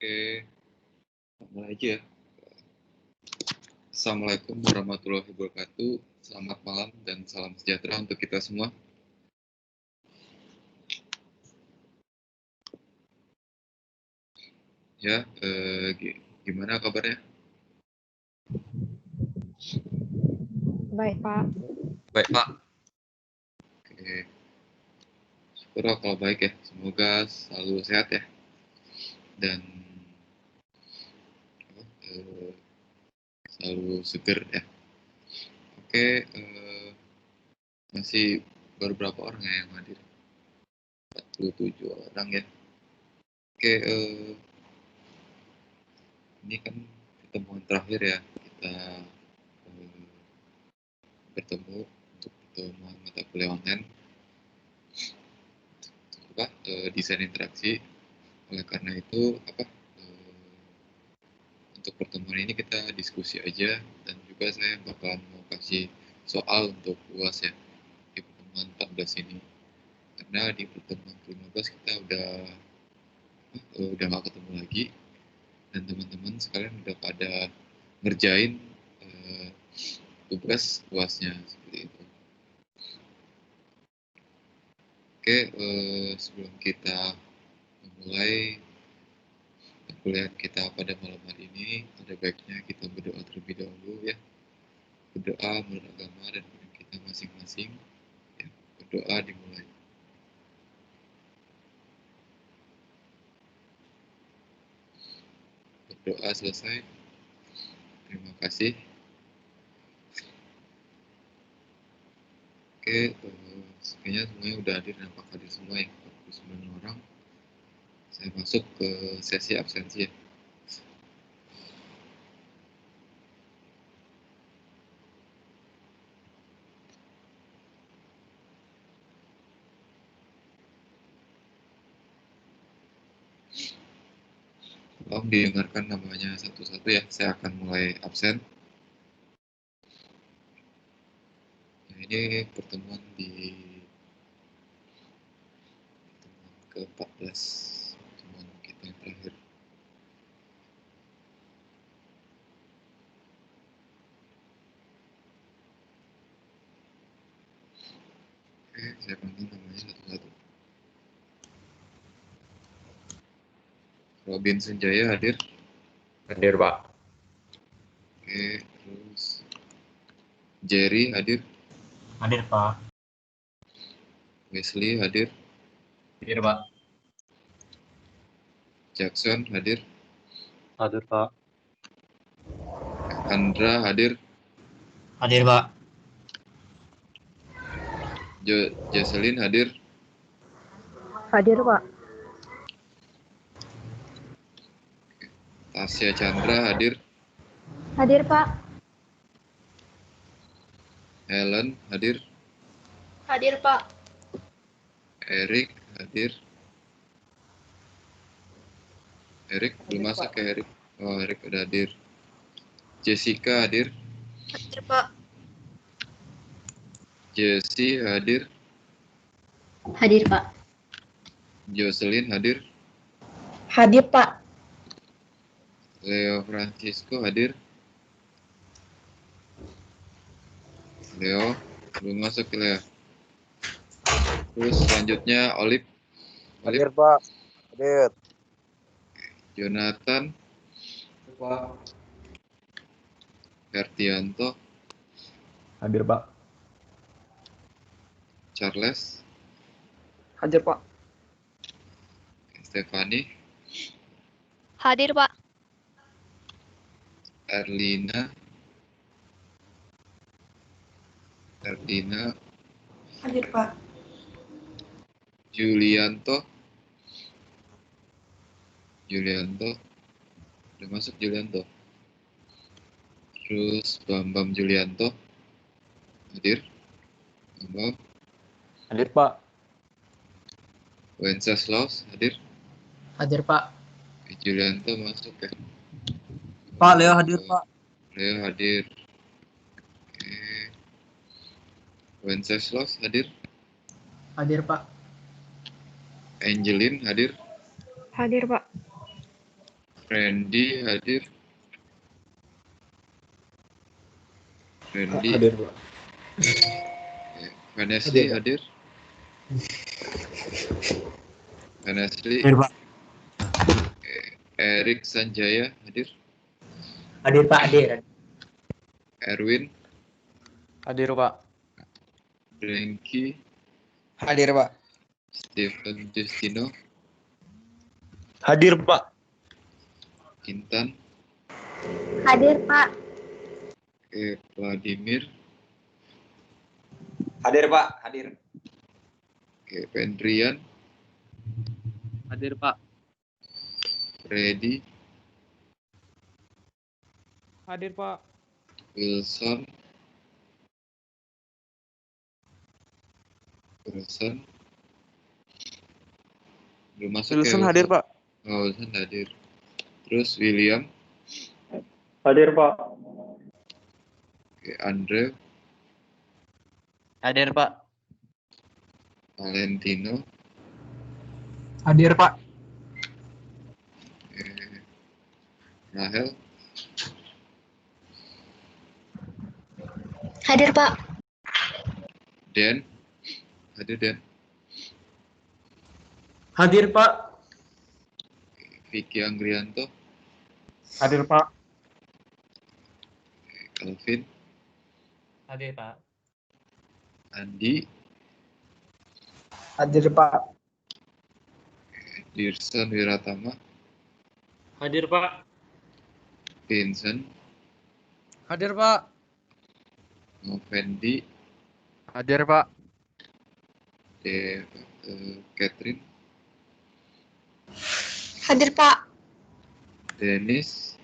Oke, mulai aja ya. Assalamualaikum warahmatullahi wabarakatuh. Selamat malam dan salam sejahtera untuk kita semua. Ya, gimana kabarnya? Baik, Pak. Baik, Pak. Oke, syukurlah kalau baik ya. Semoga selalu sehat ya. Dan selalu seger ya. Oke, masih beberapa orang ya yang hadir. 47 orang ya. Oke, ini kan pertemuan terakhir ya. Kita bertemu untuk pertemuan mata kuliah online desain interaksi. Oleh karena itu untuk pertemuan ini kita diskusi aja, dan juga saya bakalan mau kasih soal untuk UAS ya di pertemuan 14 ini, karena di pertemuan ke-15 kita udah nggak ketemu lagi, dan teman-teman sekalian udah pada ngerjain tugas UASnya seperti itu. Oke, sebelum kita memulai perkuliahan kita pada malam hari ini, ada baiknya kita berdoa terlebih dahulu ya. Berdoa menurut agama dan menurut kita masing-masing ya. Berdoa dimulai. Berdoa selesai. Terima kasih. Oke, sebenarnya semuanya udah hadir dan apakah hadir semua ya, 49 orang. Saya masuk ke sesi absensi ya. Tolong didengarkan namanya satu-satu ya, saya akan mulai absen. Nah, ini pertemuan ke-14, pertemuan kita yang terakhir. Oke, saya panggil namanya satu-satu. Robin Senjaya hadir? Hadir, Pak. Oke, terus Jerry hadir? Hadir, Pak. Wesley hadir? Hadir, Pak. Jackson hadir? Hadir, Pak. Andra hadir? Hadir, Pak. Jocelyn hadir? Hadir, Pak. Tasya Chandra hadir? Hadir, Pak. Helen hadir? Hadir, Pak. Eric hadir? Eric belum masuk ya, Eric? Oh, Eric udah hadir. Jessica hadir? Hadir, Pak. Jessie hadir? Hadir, Pak. Jocelyn hadir? Hadir, Pak. Leo Francisco hadir? Leo belum masuk ya, Leo. Terus selanjutnya Olive. Hadir, Pak. Hadir. Jonathan. Pak. Fertianto. Hadir, Pak. Charles. Hadir, Pak. Stefani. Hadir, Pak. Erlina. Hadir, Pak. Julianto. Udah masuk Julianto. Terus Bambam Julianto hadir? Bambam. Hadir, Pak. Wenceslaus hadir? Hadir, Pak. Julianto masuk ya. Pak, Leo hadir, Pak. Leo hadir. Oke. Wenceslaus hadir? Hadir, Pak. Angelin hadir? Hadir, Pak. Randy hadir. Randy. Hadir, Pak. Vanesli Hadir, Pak. hadir. Vanesli. Hadir, Pak. Erik Sanjaya hadir. Hadir Pak, hadir. Erwin. Hadir, Pak. Drengki. Hadir, Pak. Stephen Justino. Hadir, Pak. Intan. Hadir Pak. Vladimir. Hadir, Pak. Hadir. Pendrian. Hadir, Pak. Freddy. Hadir, Pak. Wilson. Belum masuk Wilson ya? hadir, Pak. Oh, Wilson hadir. Terus William. Hadir, Pak. Andre. Hadir, Pak. Valentino. Hadir Pak. Rahel. Hadir Pak. Dan. Hadir Dan. Hadir Pak. Vicky Anggrianto. Hadir, Pak. Calvin. Hadir Pak. Andi. Hadir, Pak. Dirson Wiratama. Hadir Pak. Vincent. Hadir, Pak. Novendi. Hadir, Pak. Catherine. Hadir Pak. Dennis.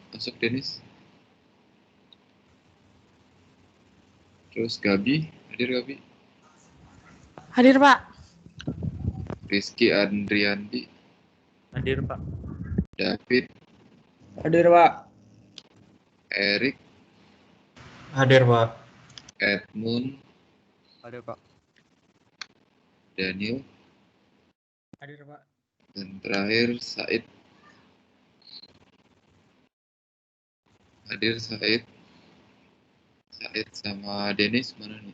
Masuk Dennis. Terus Gabi, hadir Gabi. Hadir Pak. Rizky Andriandi. Hadir Pak. David. Hadir, Pak. Erik. Hadir Pak. Edmund. Hadir, Pak. Daniel. Hadir Pak. Dan terakhir Said. Hadir Said. Said sama Dennis mana nih?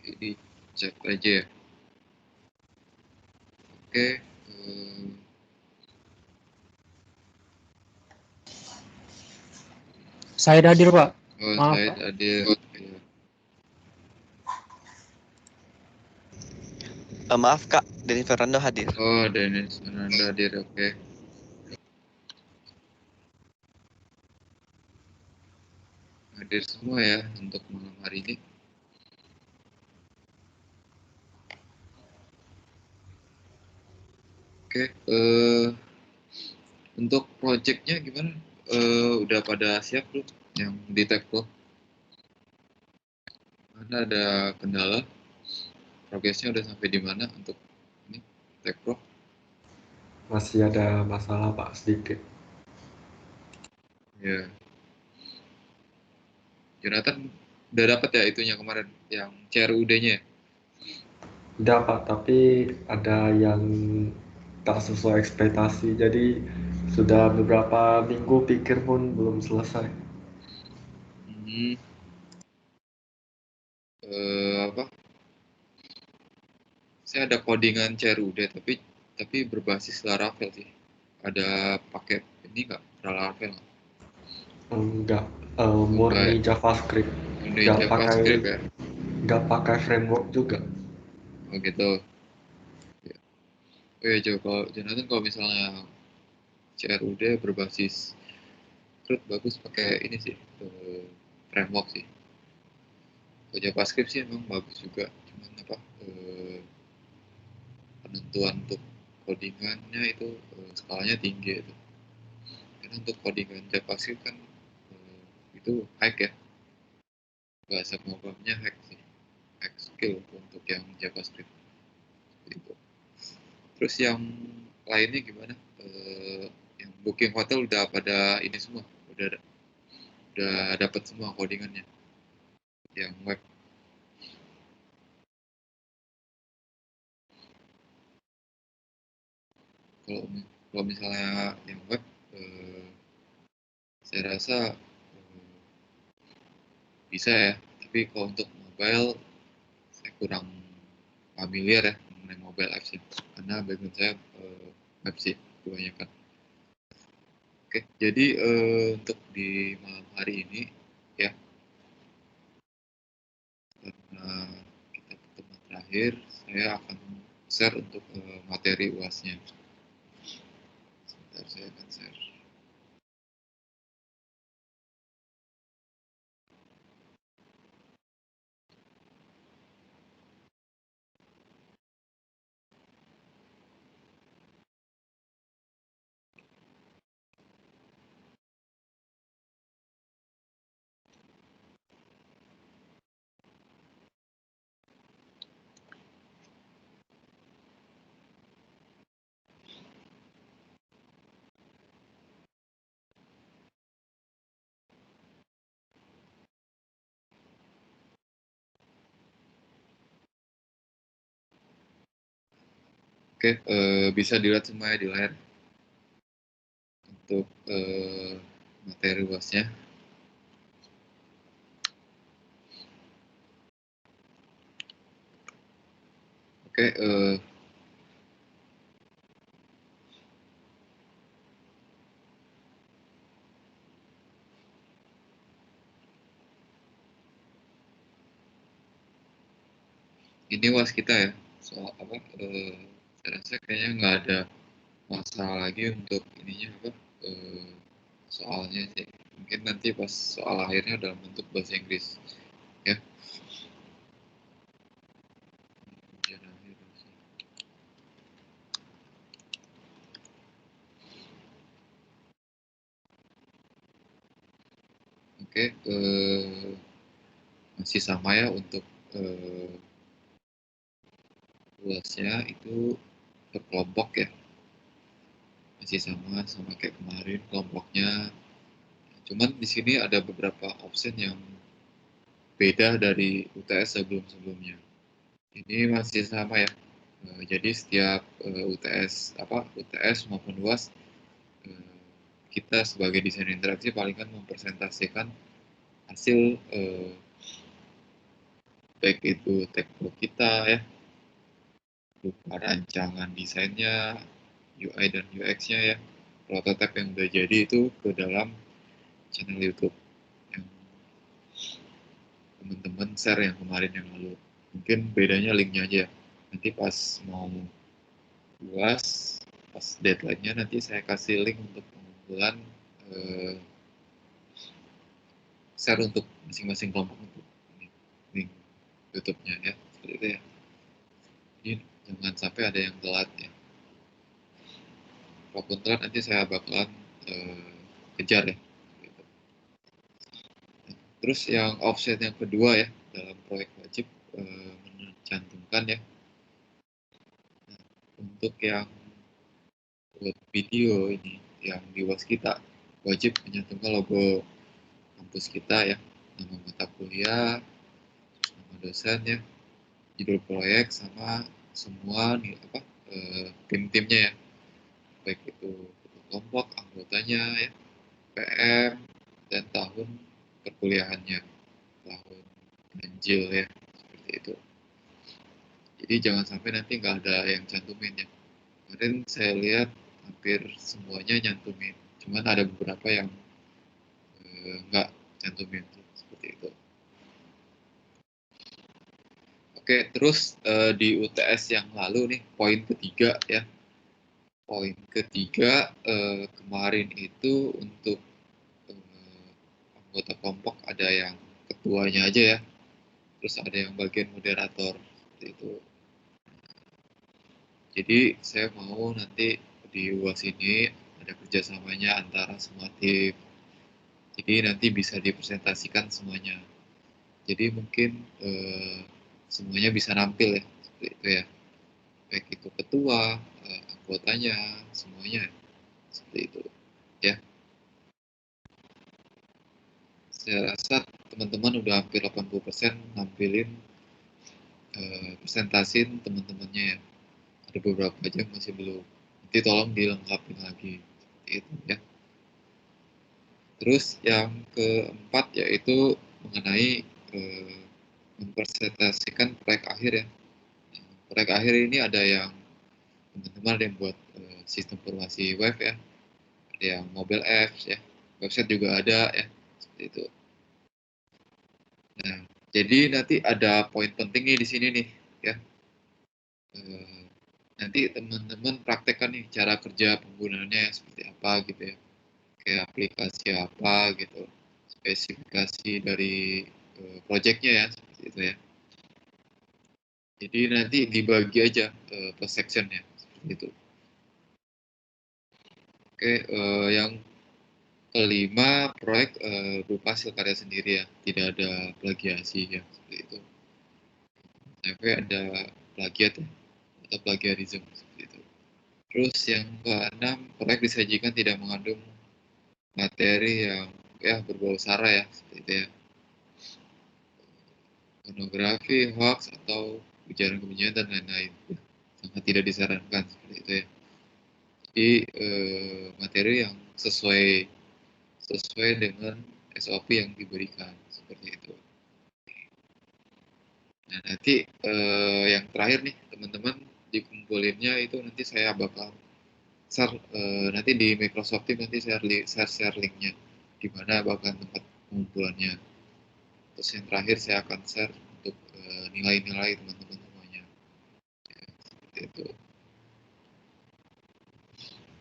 Ini cek aja ya. Oke. Saya hadir Pak. Oh, Maaf, Said Pak. hadir. Ya. Maaf Kak, Denny Fernando hadir. Oh, Dennis Fernando hadir. Oke. Hadir semua ya untuk malam hari ini. Oke, untuk projectnya gimana? Udah pada siap belum yang di Tekpo? Mana ada kendala? Progresnya udah sampai di mana untuk ini Tekpo? Masih ada masalah Pak sedikit. Ya. Jonathan udah dapat ya itunya kemarin yang CRUD-nya ya? Udah Pak, tapi ada yang tak sesuai ekspektasi. Jadi sudah beberapa minggu pikir pun belum selesai. Apa? Saya ada codingan CRUD tapi berbasis Laravel sih. Ada paket ini nggak? Laravel nggak? Enggak, murni JavaScript. Ini Nggak JavaScript ya? Nggak pakai framework juga. Oh gitu. Ya. Oh ya coba kalau Jonathan kalau misalnya CRUD berbasis Crude bagus pakai ini sih framework sih. Kalau JavaScript sih emang bagus juga, cuman apa penentuan untuk codingannya itu skalanya tinggi itu. Karena untuk codingan JavaScript kan itu hack ya, bahasa programnya hack sih, hack skill untuk yang JavaScript itu. Terus yang lainnya gimana? Yang booking hotel udah pada ini semua, udah dapat semua codingannya yang web. kalau misalnya yang web, saya rasa bisa ya. Tapi kalau untuk mobile, saya kurang familiar ya mengenai mobile apps ya. Karena background saya web sih kebanyakan. Oke, jadi untuk di malam hari ini ya, karena kita pertemuan terakhir, saya akan share untuk materi UAS-nya. Sebentar, saya akan share. Oke, bisa dilihat semuanya di layar untuk materi UAS-nya. Oke, ini UAS kita ya. Soal apa? Saya rasa kayaknya nggak ada masalah lagi untuk ininya apa? Soalnya sih. Mungkin nanti pas soal akhirnya dalam bentuk bahasa Inggris ya. Ujian akhir bahasa. Oke, masih sama ya untuk UAS-nya itu berkelompok ya. Masih sama kayak kemarin kelompoknya. Cuman di sini ada beberapa option yang beda dari UTS sebelum-sebelumnya. Ini masih sama ya. Jadi setiap UTS maupun UAS, kita sebagai desain interaksi paling kan mempresentasikan hasil baik itu teknik kita ya, berupa rancangan desainnya, UI dan UX-nya ya, prototipe yang udah jadi itu ke dalam channel YouTube yang teman-teman share yang kemarin yang lalu. Mungkin bedanya linknya aja. Nanti pas mau UAS, pas deadline-nya nanti saya kasih link untuk pengumpulan share untuk masing-masing kelompok untuk link YouTube-nya ya, seperti itu ya. Jadi jangan sampai ada yang telat ya. Walaupun telat nanti saya bakalan kejar ya. Terus yang offset yang kedua ya dalam proyek wajib mencantumkan ya. Nah, untuk yang buat video ini yang di UAS kita wajib mencantumkan logo kampus kita ya, nama mata kuliah, nama dosen ya, judul proyek sama semua nih apa tim-timnya ya, baik itu kelompok, anggotanya ya, PM dan tahun perkuliahannya, tahun ganjil ya, seperti itu. Jadi jangan sampai nanti nggak ada yang cantumin ya. Kemarin saya lihat hampir semuanya nyantumin, cuman ada beberapa yang nggak cantumin seperti itu. Oke, terus di UTS yang lalu nih, poin ketiga ya. Poin ketiga kemarin itu untuk anggota kelompok ada yang ketuanya aja ya, terus ada yang bagian moderator seperti itu. Jadi saya mau nanti di UAS ini ada kerjasamanya antara semua tim. Jadi nanti bisa dipresentasikan semuanya. Jadi mungkin semuanya bisa nampil ya, seperti itu ya. Baik itu ketua, anggotanya, semuanya seperti itu ya. Saya rasa teman-teman udah hampir 80% nampilin presentasin teman-temannya ya. Ada beberapa aja yang masih belum. Nanti tolong dilengkapi lagi seperti itu ya. Terus yang keempat yaitu mengenai mempresentasikan proyek akhir ya. Proyek akhir ini ada yang teman-teman ada yang buat sistem informasi web ya, ada yang mobile apps ya, website juga ada ya, seperti itu. Nah, jadi nanti ada poin penting nih di sini nih ya. Nanti teman-teman praktekkan nih cara kerja penggunaannya ya, seperti apa gitu ya, kayak aplikasi apa gitu, spesifikasi dari projectnya ya, seperti itu ya. Jadi nanti dibagi aja per section ya, seperti itu. Oke, yang kelima, proyek berupa hasil karya sendiri ya, tidak ada plagiasi ya, seperti itu. Sampai ada plagiat ya, atau plagiarism seperti itu. Terus yang keenam, proyek disajikan tidak mengandung materi yang ya berbau sara ya, seperti itu ya. Pornografi, hoax, atau ujaran kebencian dan lain-lain. Sangat tidak disarankan seperti itu ya. Jadi materi yang sesuai dengan SOP yang diberikan seperti itu. Nah nanti yang terakhir nih teman-teman dikumpulinnya itu nanti saya bakal share nanti di Microsoft Teams nanti share linknya di mana bakal tempat pengumpulannya. Terus yang terakhir saya akan share untuk nilai-nilai teman-teman semuanya. Ya, seperti itu.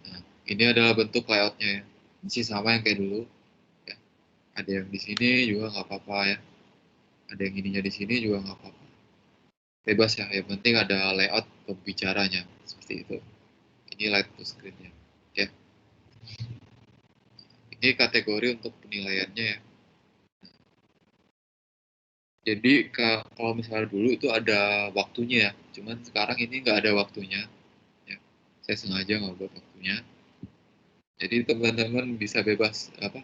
Nah ini adalah bentuk layoutnya ya. Masih sama yang kayak dulu. Ya. Ada yang di sini juga nggak apa-apa ya. Ada yang ininya di sini juga nggak apa-apa. Bebas ya, yang penting ada layout pembicaranya seperti itu. Ini light to screen-nya ya. Ini kategori untuk penilaiannya ya. Jadi kalau misalnya dulu itu ada waktunya ya, cuman sekarang ini nggak ada waktunya ya. Saya sengaja nggak buat waktunya. Jadi teman-teman bisa bebas apa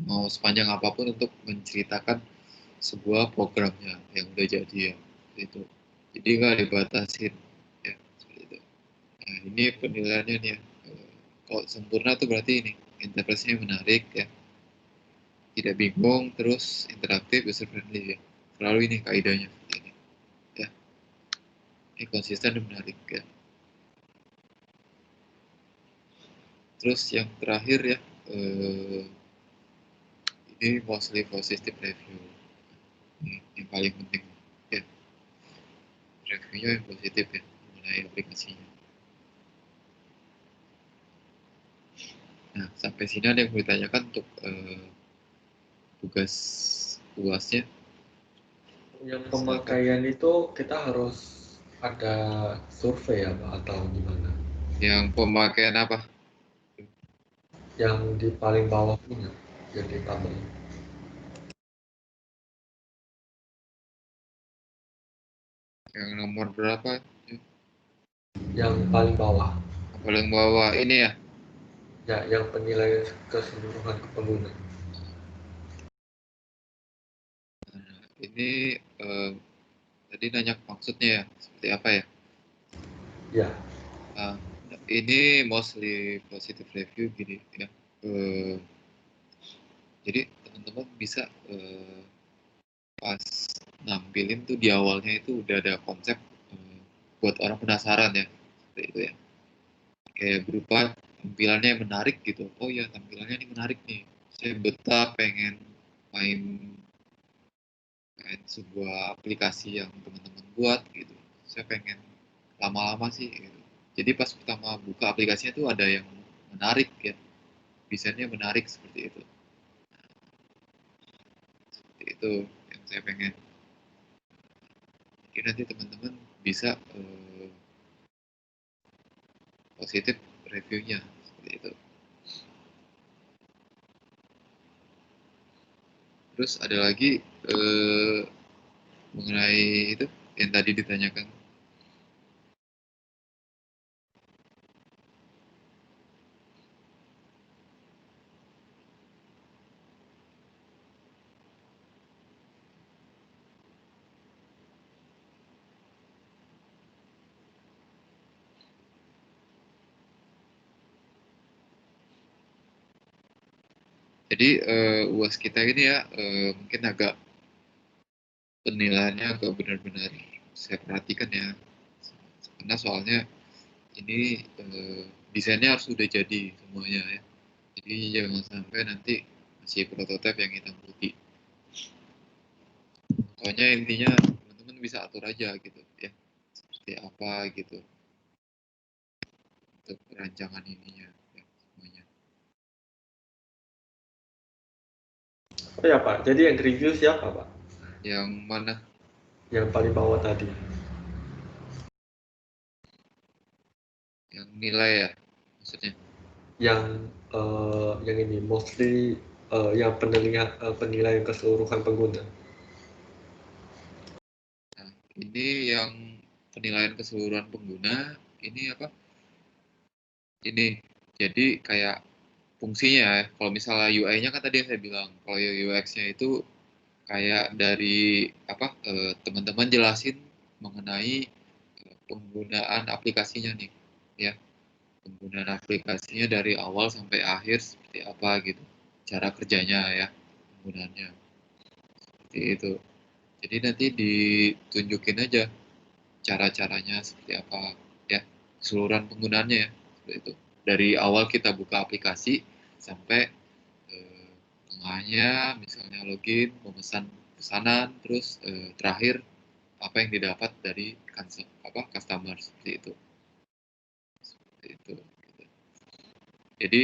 mau sepanjang apapun untuk menceritakan sebuah programnya yang udah jadi ya itu. Jadi nggak dibatasin ya seperti itu. Nah ini penilaiannya nih ya. Kalau sempurna tuh berarti ini interpretasinya menarik ya, tidak bingung, terus interaktif, user friendly ya. Selalu ini kaidahnya ini ya. Ini konsisten dan menarik ya. Terus yang terakhir ya, ini mostly positive review. Ini yang paling penting ya. Reviewnya yang positif ya mengenai aplikasinya. Nah sampai sini ada yang mau ditanyakan untuk tugas UASnya. Yang pemakaian itu kita harus ada survei ya Pak atau gimana? Yang pemakaian apa? Yang di paling bawah punya, yang di tabel. Yang nomor berapa? Yang paling bawah. Paling bawah ini ya. Ya, yang penilaian keseluruhan pengguna. Nah, ini tadi nanya maksudnya ya, seperti apa ya? Ya. Nah, ini mostly positive review gini ya. Jadi teman-teman bisa pas nampilin tuh di awalnya itu udah ada konsep buat orang penasaran ya, seperti itu ya. Kayak berupa tampilannya yang menarik gitu. Oh ya tampilannya ini menarik nih. Saya betah pengen main sebuah aplikasi yang teman-teman buat gitu. Saya pengen lama-lama sih gitu. Jadi pas pertama buka aplikasinya tuh ada yang menarik ya. Desainnya menarik seperti itu. Seperti itu yang saya pengen. Jadi nanti teman-teman bisa positif reviewnya seperti itu. Terus ada lagi mengenai itu yang tadi ditanyakan. Jadi UAS kita ini ya mungkin agak penilaiannya agak benar-benar saya perhatikan ya. Karena soalnya ini desainnya harus sudah jadi semuanya ya. Jadi jangan sampai nanti masih prototipe yang hitam putih. Pokoknya intinya teman-teman bisa atur aja gitu ya. Seperti apa gitu untuk perancangan ininya ya, semuanya. Oh ya Pak, jadi yang review siapa Pak? Yang mana? Yang paling bawah tadi. Yang nilai ya maksudnya? Yang ini mostly yang penilaian keseluruhan pengguna. Nah, ini yang penilaian keseluruhan pengguna, ini apa? Ini, jadi kayak fungsinya ya, kalau misalnya UI-nya kan tadi yang saya bilang, kalau UX-nya itu kayak dari apa, teman-teman jelasin mengenai penggunaan aplikasinya nih, ya. Penggunaan aplikasinya dari awal sampai akhir seperti apa gitu, cara kerjanya ya, penggunaannya, seperti itu. Jadi nanti ditunjukin aja cara-caranya seperti apa ya, keseluruhan penggunaannya ya, seperti itu. Dari awal kita buka aplikasi sampai tengahnya misalnya login, memesan pesanan, terus terakhir apa yang didapat dari customer seperti itu. Seperti itu. Gitu. Jadi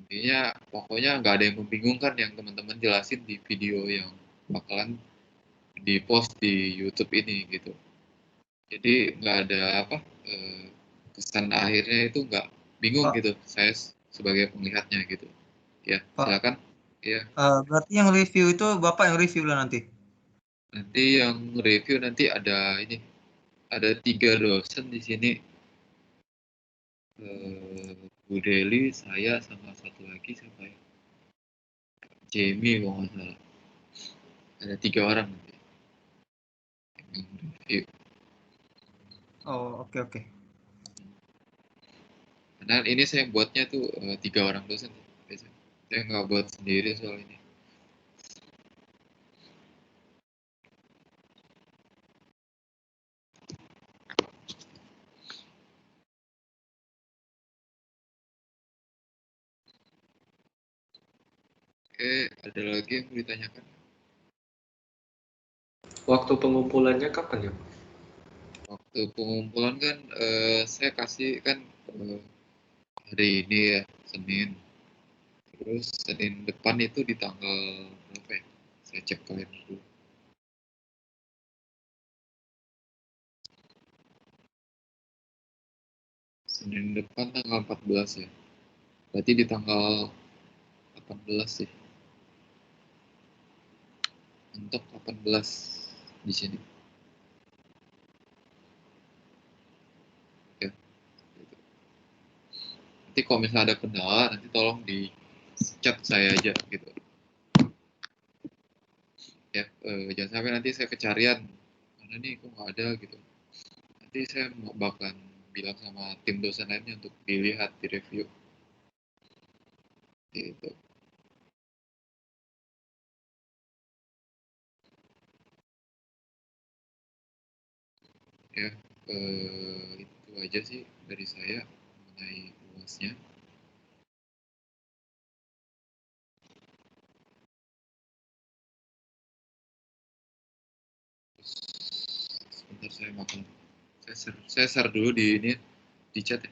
intinya pokoknya nggak ada yang membingungkan yang teman-teman jelasin di video yang bakalan di post di YouTube ini gitu. Jadi nggak ada apa kesan akhirnya itu nggak bingung Pak, gitu. Saya sebagai penglihatnya gitu. Ya Pak, silakan. Ya berarti yang review itu Bapak yang review lah nanti. nanti yang review nanti ada ini ada 3 dosen di sini. Bu Deli, saya sama satu lagi siapa ya? Jamie kalau nggak salah. Ada 3 orang nanti yang review. Oh, oke oke. Karena ini saya buatnya tuh 3 orang dosen. Biasanya. Saya nggak buat sendiri soal ini. Oke, ada lagi yang mau ditanyakan? Waktu pengumpulannya kapan ya Pak? Waktu pengumpulan kan saya kasih kan hari ini ya, Senin. Terus Senin depan itu di tanggal berapa ya? Saya cek kalender dulu. Senin depan tanggal 14 ya. Berarti di tanggal 18 sih. Untuk 18 di sini. Ya, gitu. Nanti kalau misalnya ada kendala, nanti tolong di chat saya aja gitu. Ya, jangan sampai nanti saya kecarian. Mana nih kok nggak ada gitu. Nanti saya bakal bilang sama tim dosen lainnya untuk dilihat, di review. Gitu. Ya, itu aja sih dari saya mengenai UASnya. Terus sebentar saya makan. Saya share dulu di ini di chat ya.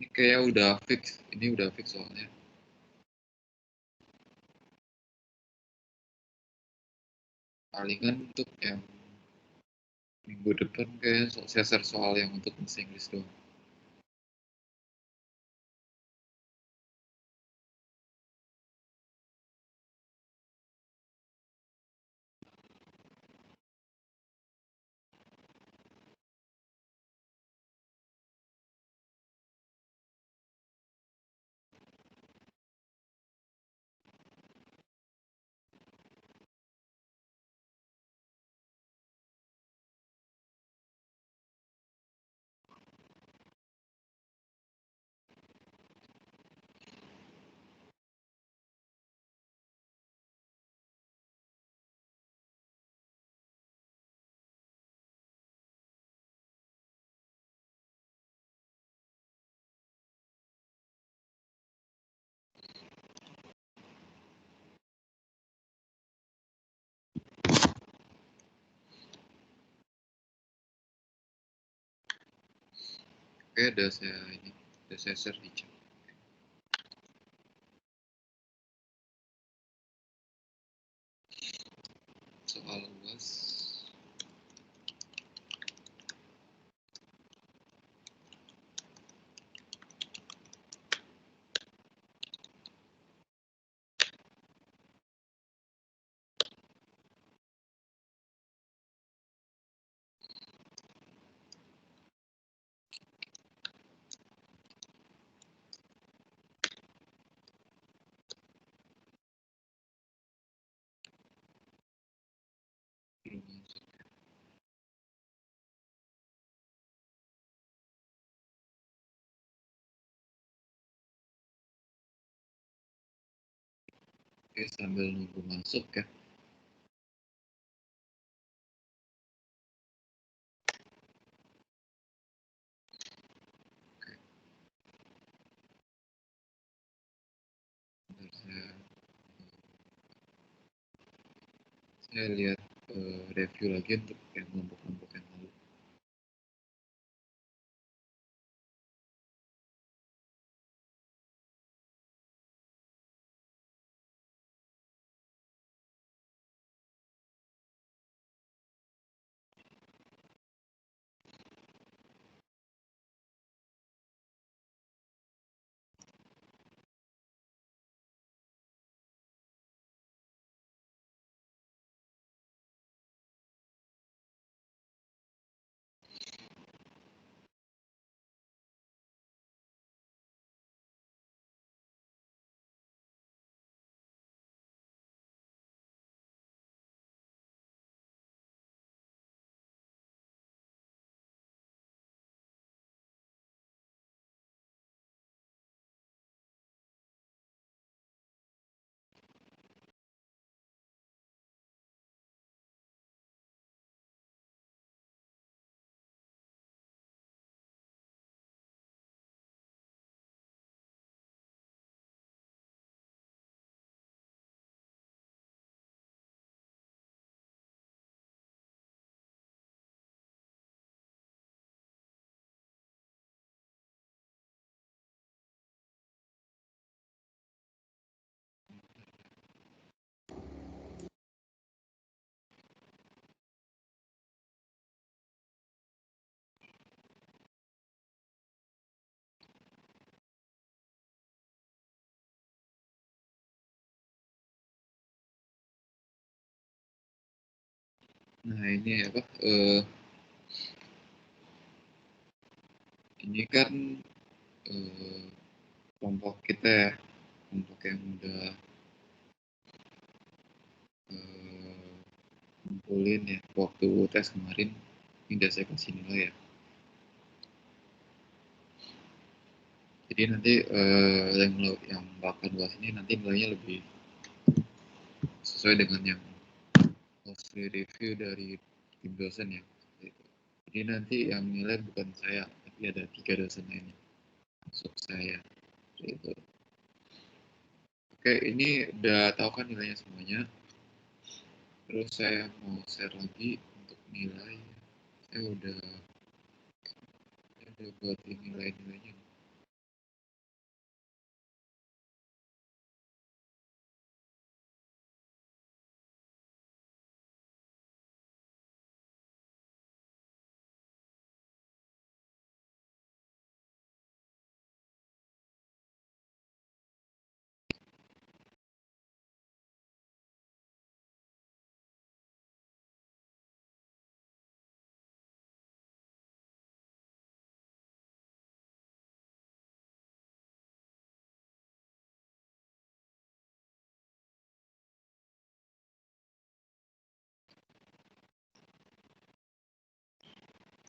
Ini kayak udah fix. Ini udah fix soalnya. Palingan untuk yang minggu depan kayak saya share soal yang untuk bahasa Inggris doang. Oke, udah saya share di chat. Soal UAS. Belum masuk. Oke, sambil nunggu masuk ya. Bentar, saya lihat review lagi untuk yang kelompok-kelompok yang lalu. Nah, ini kan kelompok kita ya, kelompok yang udah ngumpulin ya waktu tes kemarin. Ini udah saya kasih nilai ya. Jadi nanti yang bakal bahas ini nanti nilainya lebih sesuai dengan yang mostly review dari tim dosen ya. Jadi nanti yang nilai bukan saya, tapi ada 3 dosen lainnya masuk saya. Gitu. Oke, ini udah tahu kan nilainya semuanya. Terus saya mau share lagi untuk nilai. Saya udah buat nilai-nilainya.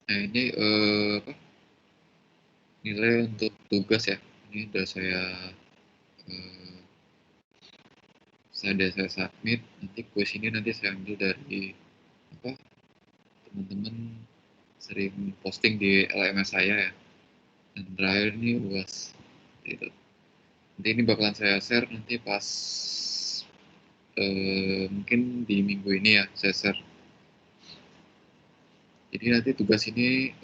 Nah, ini nilai untuk tugas ya. Ini udah saya submit. Nanti kuis ini nanti saya ambil dari teman-teman sering posting di LMS saya ya. Dan terakhir ini UAS. Gitu. Nanti ini bakalan saya share nanti pas mungkin di minggu ini ya saya share. Jadi nanti tugas ini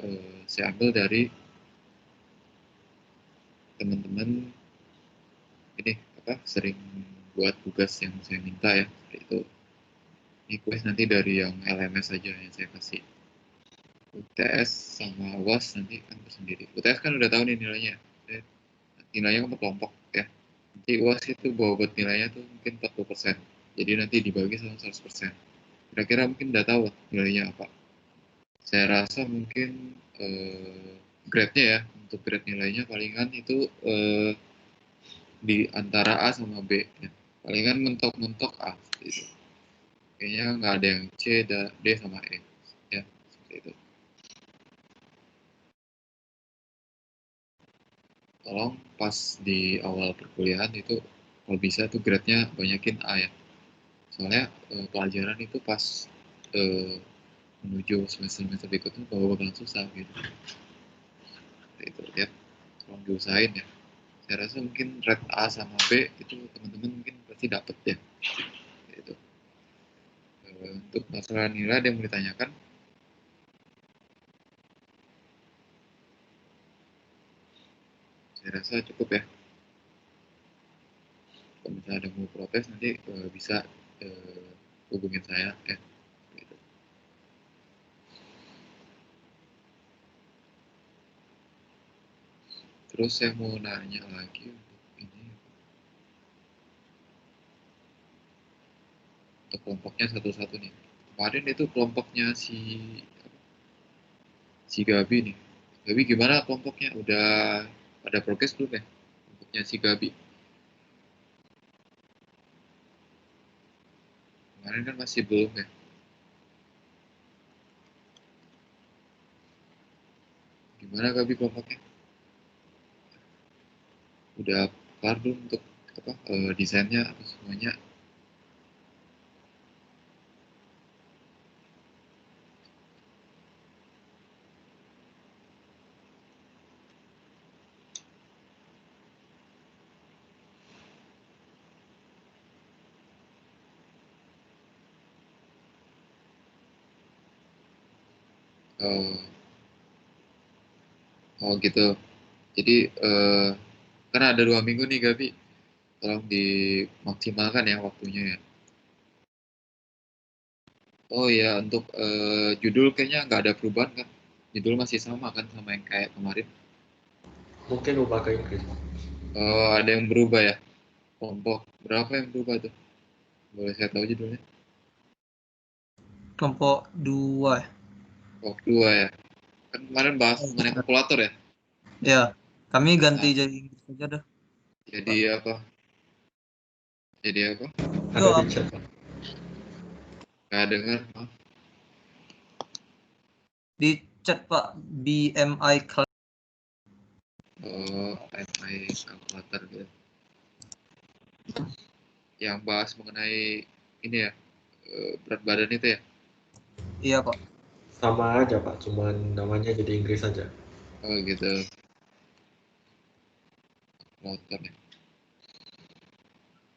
saya ambil dari teman-teman ini sering buat tugas yang saya minta ya, seperti itu. Ini kuis nanti dari yang LMS saja yang saya kasih. UTS sama UAS nanti kan tersendiri. UTS kan udah tahu nih nilainya. Nilainya kan kelompok ya. Nanti UAS itu bobot nilainya tuh mungkin 40%. Jadi nanti dibagi sama 100%. Kira-kira mungkin udah tahu nilainya apa. Saya rasa mungkin grade-nya ya, untuk grade nilainya palingan itu di antara A sama B ya. Palingan mentok-mentok A seperti itu. Kayaknya nggak ada yang C, D sama E ya, seperti itu. Tolong pas di awal perkuliahan itu kalau bisa tuh grade-nya banyakin A ya. Soalnya pelajaran itu pas menuju semester berikutnya bakalan susah gitu. Seperti itu ya. Tolong diusahain ya. Saya rasa mungkin rate A sama B itu teman-teman mungkin pasti dapat ya. Gitu. Untuk masalah nilai ada yang mau ditanyakan? Saya rasa cukup ya. Kalau misalnya ada yang mau protes nanti bisa hubungin saya ya. Gitu. Terus saya mau nanya lagi untuk ini. Untuk kelompoknya satu-satu nih. Kemarin itu kelompoknya si Gabi nih. Gabi gimana kelompoknya? Udah ada progres belum ya? Kelompoknya si Gabi. Kemarin kan masih belum ya. Gimana Gabi kelompoknya? Udah kelar belum untuk desainnya atau semuanya? Oh gitu. Jadi kan ada 2 minggu nih Gabi. Tolong dimaksimalkan ya waktunya ya. Oh iya, untuk judul kayaknya nggak ada perubahan kan? Judul masih sama kan sama yang kayak kemarin? Mungkin ubah ke Inggris. Oh, ada yang berubah ya? Kelompok berapa yang berubah tuh? Boleh saya tahu judulnya? Kelompok 2. Kelompok 2 ya? Kan kemarin bahas mengenai kalkulator ya? Ya, kami ganti jadi Inggris saja dah. Jadi apa? Jadi apa? Ada di chat, Pak. Nggak dengar, maaf. Di chat Pak, BMI Oh, MI kalkulator gitu. Yang bahas mengenai ini ya, berat badan itu ya? Iya Pak. Sama aja Pak, cuman namanya jadi Inggris saja. Oh gitu. Kalkulator ya.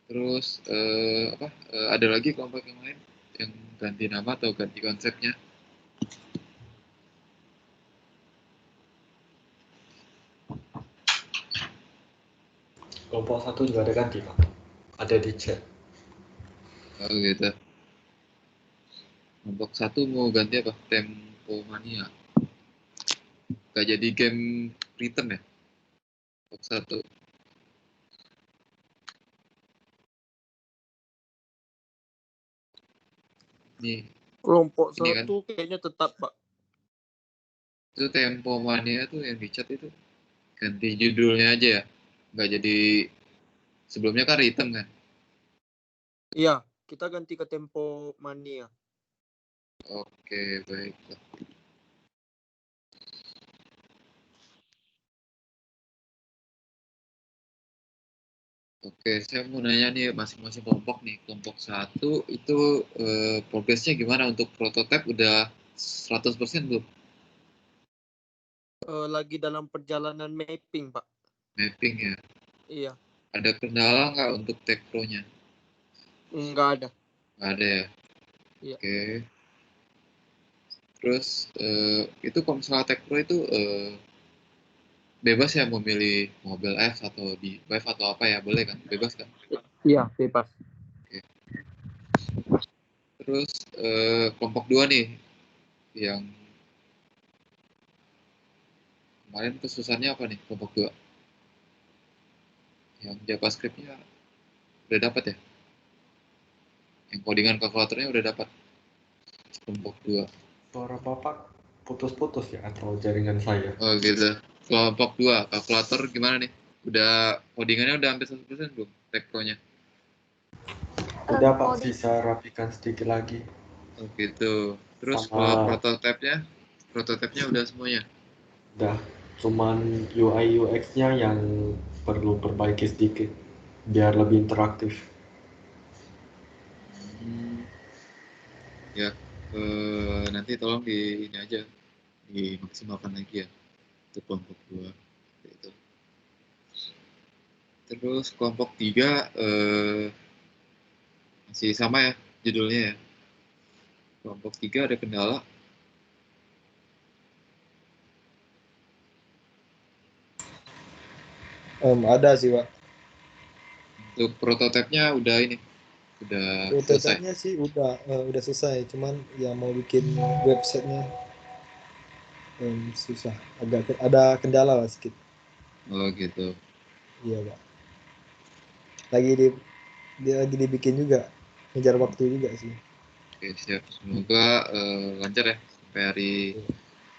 Terus ada lagi kelompok yang lain yang ganti nama atau ganti konsepnya? Kelompok 1 juga ada ganti Pak. Ada di chat. Oh gitu. Kelompok 1 mau ganti apa? Tempomania. Gak jadi game return ya? Kelompok 1. Nih, Kelompok ini kan, 1 kayaknya tetap, Pak. itu Tempomania tuh yang di chat itu ganti judulnya aja ya? Gak jadi, sebelumnya kan return kan? Iya, kita ganti ke Tempo Mania. Oke, baiklah. Oke, saya mau nanya nih masing-masing kelompok nih. Kelompok 1 itu progresnya gimana untuk prototipe udah 100% belum? Lagi dalam perjalanan mapping, Pak. Mapping ya. Iya, Ada kendala nggak untuk tech pro-nya? nggak ada. Nggak ada ya? Iya. Oke. Terus itu kalau misalnya tech pro itu bebas ya mau milih Mobile F atau di Wave atau apa ya, boleh kan? Bebas kan? Iya, bebas. Terus kelompok 2 nih, yang kemarin kesusahannya apa nih kelompok 2? Yang JavaScript-nya udah dapat ya? Yang codingan kalkulatornya udah dapat kelompok 2. Suara Bapak putus-putus ya atau jaringan saya? Oh gitu. Kelompok 2, kalkulator gimana nih? Udah codingannya udah hampir 100% belum? Tech Pro-nya? Udah Pak, bisa rapikan sedikit lagi. Oh gitu. Terus Sama- kalau prototipenya udah semuanya? Udah, cuman UI UX-nya yang perlu perbaiki sedikit biar lebih interaktif. Ya, nanti tolong di ini aja, dimaksimalkan lagi ya untuk kelompok 2. Gitu. Terus kelompok 3 masih sama ya judulnya ya. Kelompok 3 ada kendala. Ada sih, Pak. Untuk prototipenya udah ini, udah selesai. Prototipenya sih udah selesai, cuman yang mau bikin websitenya susah, agak ada kendala lah sedikit. Oh gitu. Iya, Pak. Lagi dibikin juga, ngejar waktu juga sih. Oke, siap. Semoga lancar ya sampai hari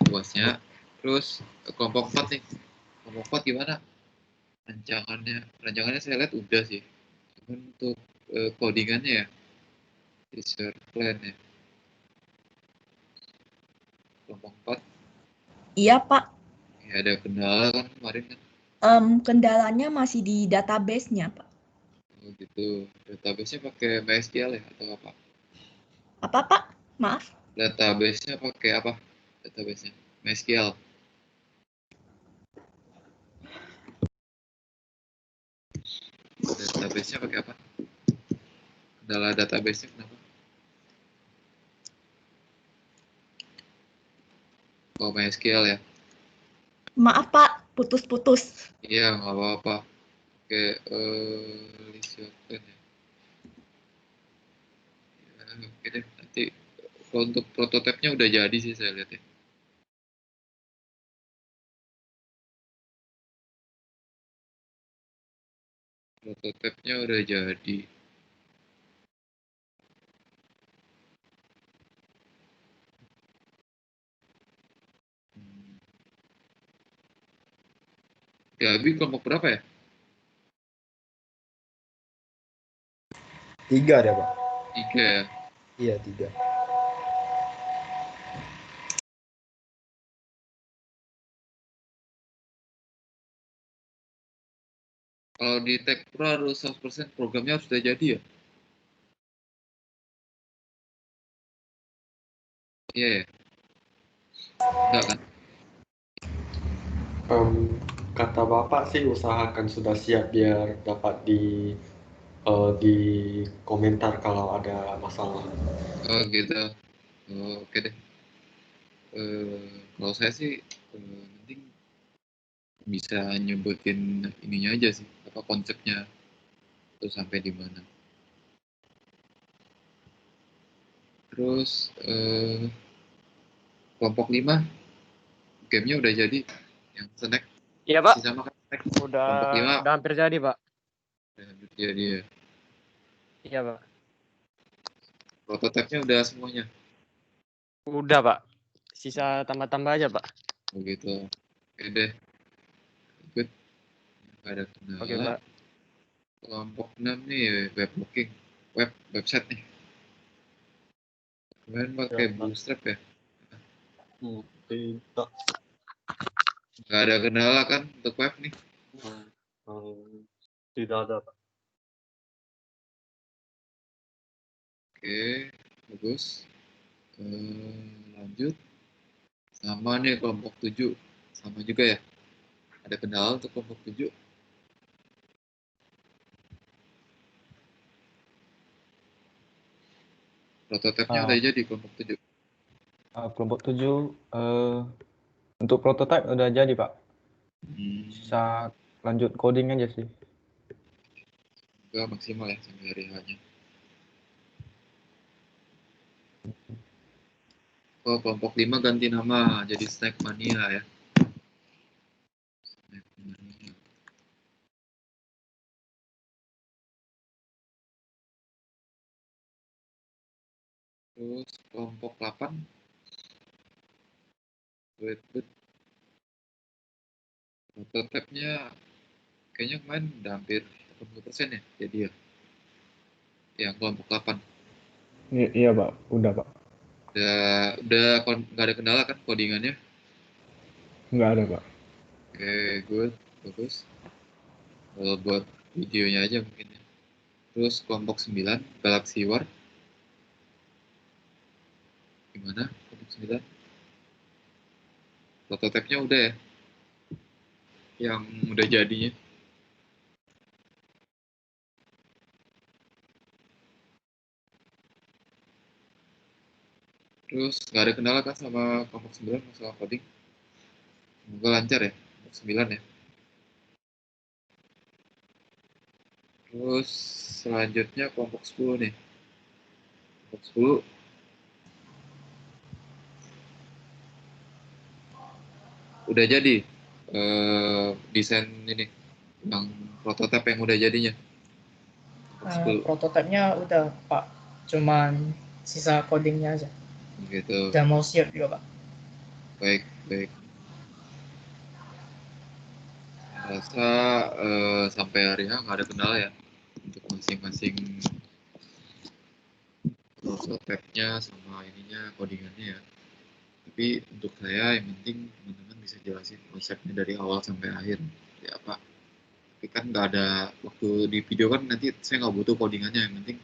puasnya. Terus kelompok 4 nih. Kelompok 4 gimana? Rancangannya saya lihat udah sih. Cuman untuk codingannya ya, user plan ya. Kelompok 4 Iya, Pak. ya ada kendala kan kemarin kan. Kendalanya masih di database-nya, Pak. Oh gitu. Database-nya pakai MySQL ya atau apa? Apa, Pak? Maaf. Database-nya pakai apa? Database-nya MySQL. Database-nya pakai apa? Kendala database-nya kenapa? Oh, MySQL ya? Maaf, Pak. Putus-putus. Iya, nggak apa-apa. Oke, list your plan ya. Ya, oke deh, nanti kalau untuk prototipenya udah jadi sih saya lihat ya. Prototipenya udah jadi. Gabi kelompok berapa ya? 3 deh, Pak. 3 ya? Iya, 3. Kalau di Tech Pro harus 100% programnya harus sudah jadi ya? Iya ya? Enggak kan? Kata Bapak sih usahakan sudah siap biar dapat di komentar kalau ada masalah. Oh gitu. Oh, oke deh. Kalau saya sih penting bisa nyebutin ininya aja sih, apa konsepnya itu sampai di mana. Terus kelompok 5 gamenya udah jadi yang snack. Iya, Pak. Sisa makan snack. Udah Kelompok 5 hampir jadi, Pak. udah jadi ya. Iya, Pak. Prototipenya udah semuanya. Udah, Pak. Sisa tambah-tambah aja, Pak. Begitu. Oke deh. Good. Nggak ada kendala. Oke, Pak. Kelompok 6 nih website nih. Kemarin pakai Bootstrap ya? Tidak. Nggak ada kendala kan untuk web nih? Tidak ada, Pak. Oke, bagus. Lanjut. Sama nih kelompok 7. Sama juga ya? Ada kendala untuk kelompok 7? Prototipenya udah jadi kelompok 7. Kelompok 7 untuk prototipe udah jadi, Pak. bisa lanjut coding aja sih. Semoga maksimal ya sampai hari H-nya. Oh, kelompok 5 ganti nama jadi Snack Mania ya. Snack Mania. Terus kelompok 8 wait. Prototype-nya kayaknya kemarin udah hampir 80% ya jadi ya. Yang kelompok 8. Iya Pak, udah Pak. Udah nggak ada kendala kan codingannya? Nggak ada Pak. Oke, good, bagus. Kalau buat videonya aja mungkin ya. Terus kelompok 9 Galaxy War. Gimana kelompok 9? Prototype-nya udah ya? Yang udah jadinya. Terus nggak ada kendala kan sama kelompok 9 masalah coding? Semoga lancar ya, kelompok 9 ya. Terus selanjutnya kelompok 10 nih. Kelompok 10 udah jadi desain ini yang prototipe yang udah jadinya. Prototipenya udah Pak, cuman sisa codingnya aja. Gitu. Udah mau siap juga Pak. Baik. Rasa sampai hari H nggak ada kendala ya untuk masing-masing prototipe-nya sama ininya codingannya ya. Tapi untuk saya yang penting teman-teman bisa jelasin konsepnya dari awal sampai akhir seperti apa. Tapi kan nggak ada waktu di video kan nanti saya nggak butuh codingannya, yang penting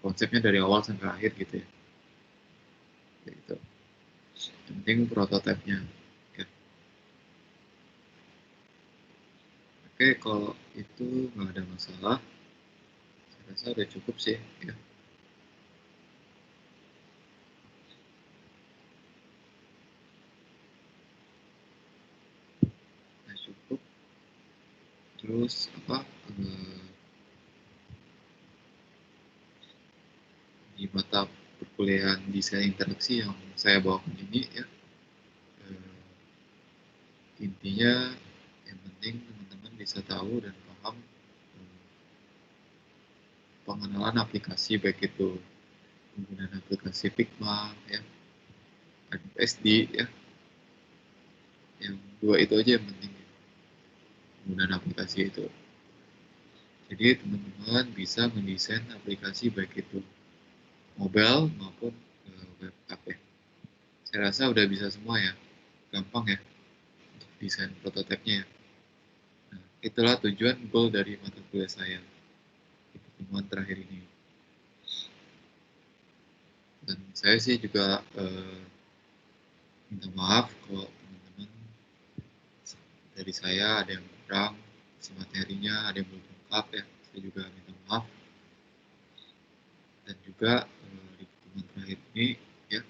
konsepnya dari awal sampai akhir gitu ya. Gitu. Yang penting prototipenya. Ya. Oke, kalau itu nggak ada masalah. Saya rasa udah cukup sih ya. Cukup. Terus apa di mata perkuliahan desain interaksi yang saya bawakan ini ya, intinya yang penting teman-teman bisa tahu dan paham pengenalan aplikasi, baik itu penggunaan aplikasi Figma ya, SD ya, yang dua itu aja yang penting, penggunaan aplikasi itu. Jadi teman-teman bisa mendesain aplikasi baik itu mobile maupun web app ya. Saya rasa udah bisa semua ya, gampang ya untuk desain prototipenya ya. Nah, itulah tujuan goal dari mata kuliah saya di pertemuan terakhir ini. Dan saya sih juga minta maaf kalau teman-teman dari saya ada yang kurang si materinya, ada yang belum lengkap ya. Saya juga minta maaf. Dan juga di pertemuan terakhir ini ya,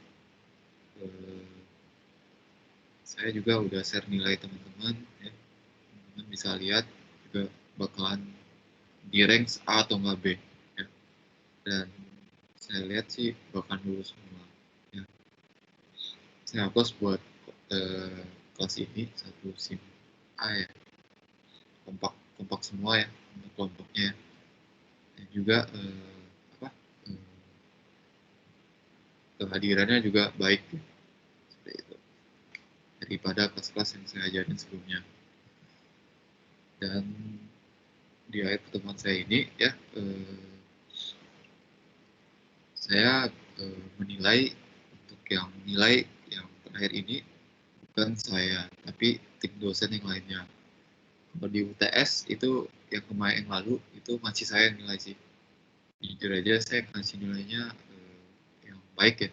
saya juga udah share nilai teman-teman ya. Teman-teman bisa lihat juga bakalan di rank A atau nggak B ya. Dan saya lihat sih bakalan lulus semua ya. Saya hapus buat kelas ini satu SIM A ya, kompak semua ya untuk kelompoknya ya. Dan juga kehadirannya juga baik ya. Seperti itu daripada kelas-kelas yang saya ajarin sebelumnya. Dan di akhir pertemuan saya ini ya, saya menilai untuk yang nilai yang terakhir ini bukan saya, tapi tim dosen yang lainnya. Kalau di UTS itu yang kemarin yang lalu itu masih saya yang nilai sih. Jujur aja saya kasih nilainya yang baik ya.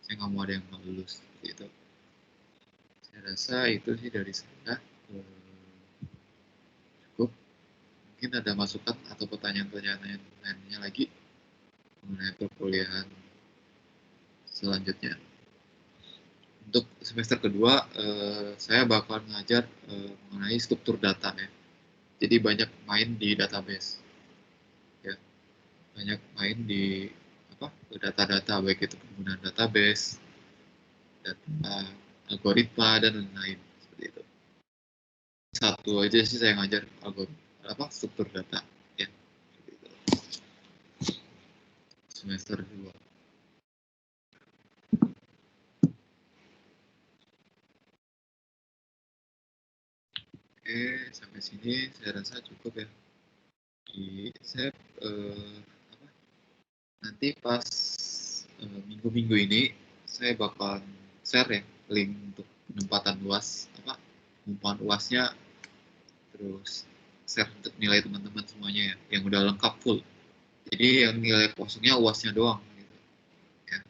Saya nggak mau ada yang nggak lulus gitu. Saya rasa itu sih dari saya cukup. Mungkin ada masukan atau pertanyaan-pertanyaan lainnya lagi mengenai perkuliahan selanjutnya. untuk semester kedua saya bakal ngajar mengenai struktur data ya. Jadi banyak main di database, ya, banyak main di data-data, baik itu penggunaan database, data algoritma dan lain-lain seperti itu. Satu aja sih saya ngajar struktur data ya, seperti itu. Semester 2. Oke, sampai sini saya rasa cukup ya. Saya nanti pas minggu-minggu ini saya bakal share ya link untuk penempatan pengumpahan UASnya, terus share untuk nilai teman-teman semuanya ya, yang udah lengkap full. Jadi yang nilai kosongnya UASnya doang gitu ya.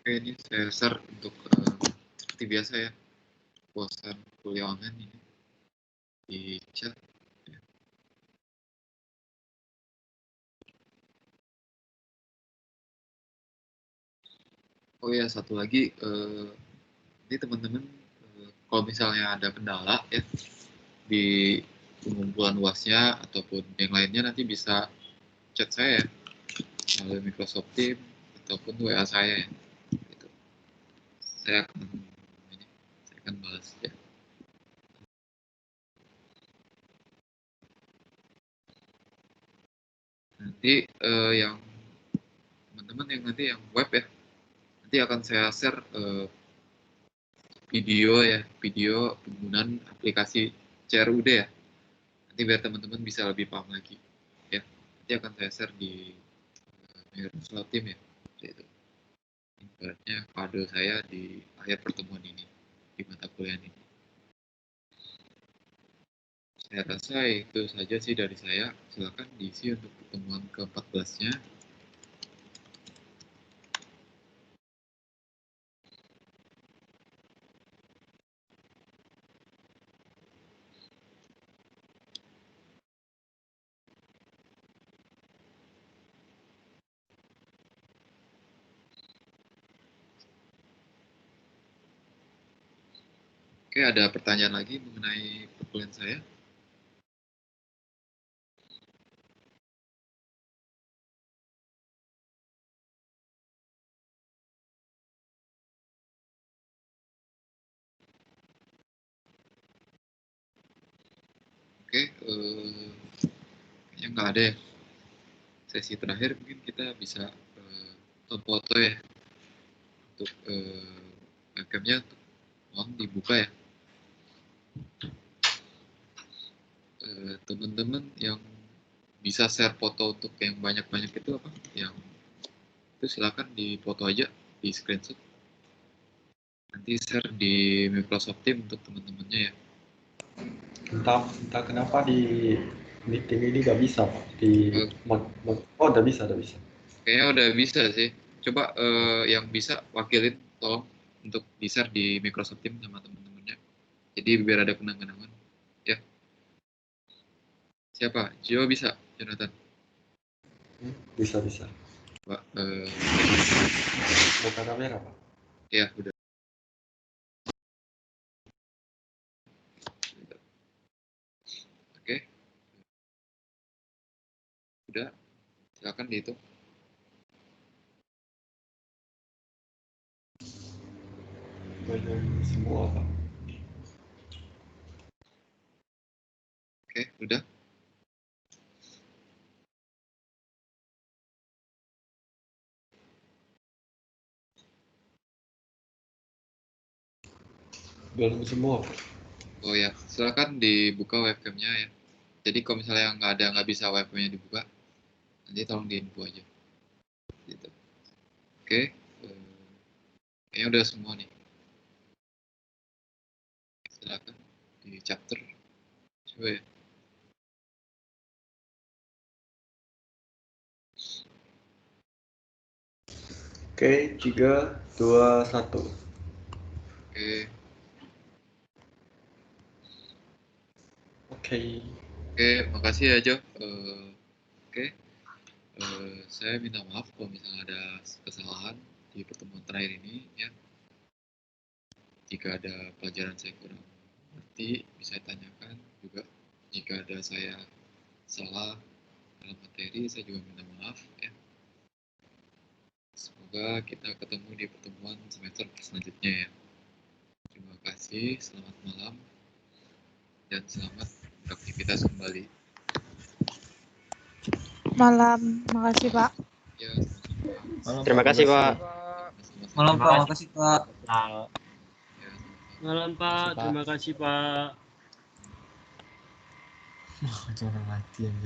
Oke, ini saya share untuk seperti biasa ya, bosan kuliah online ini di chat. Oh ya, satu lagi, ini teman-teman kalau misalnya ada kendala ya di pengumpulan UASnya ataupun yang lainnya, nanti bisa chat saya ya, melalui Microsoft Teams ataupun WA saya ya. Gitu. Saya akan balas ya. Nanti yang teman-teman yang nanti yang web ya, nanti akan saya share video penggunaan aplikasi CRUD ya. Nanti biar teman-teman bisa lebih paham lagi ya. Nanti akan saya share di Microsoft Teams ya. Itu ibaratnya kado saya di akhir pertemuan ini, di mata kuliah ini. Saya rasa itu saja sih dari saya. Silakan diisi untuk pertemuan ke-14-nya. Oke, ada pertanyaan lagi mengenai perkuliahan saya? Oke, kayaknya nggak ada ya. Sesi terakhir mungkin kita bisa foto ya, untuk webcamnya mohon dibuka ya. Teman-teman yang bisa share foto untuk yang banyak-banyak itu yang itu silakan dipoto aja, di screenshot, nanti share di Microsoft Teams untuk teman-temannya ya. Entah kenapa di meeting ini nggak bisa Pak. Udah bisa. Kayaknya udah bisa sih. Coba yang bisa wakilin tolong untuk di share di Microsoft Teams sama teman-temannya. Jadi biar ada kenang-kenangan ya. Siapa? Jo bisa, Jonathan? Bisa. Pak, buka kamera Pak. Ya, udah. Oke. Udah, silakan dihitung. Banyak semua Pak. Oke, udah. Belum semua Pak. Oh ya, silakan dibuka webcamnya ya. Jadi kalau misalnya nggak bisa webcamnya dibuka, nanti tolong diinfo aja. Gitu. Oke, kayaknya udah semua nih. Silakan di chapter. Coba ya. Oke, 3, 2, 1. Oke. Oke. Oke, makasih ya Jo. Oke, saya minta maaf kalau misalnya ada kesalahan di pertemuan terakhir ini ya. Jika ada pelajaran saya kurang ngerti, bisa tanyakan juga. Jika ada saya salah dalam materi, saya juga minta maaf ya. Semoga kita ketemu di pertemuan semester selanjutnya ya. Terima kasih, selamat malam, dan selamat beraktivitas kembali. Malam, makasih Pak. Ya, Terima kasih, Pak. Malam Pak, makasih Pak. Malam, Pak. Terima kasih, Pak. Jangan mati yang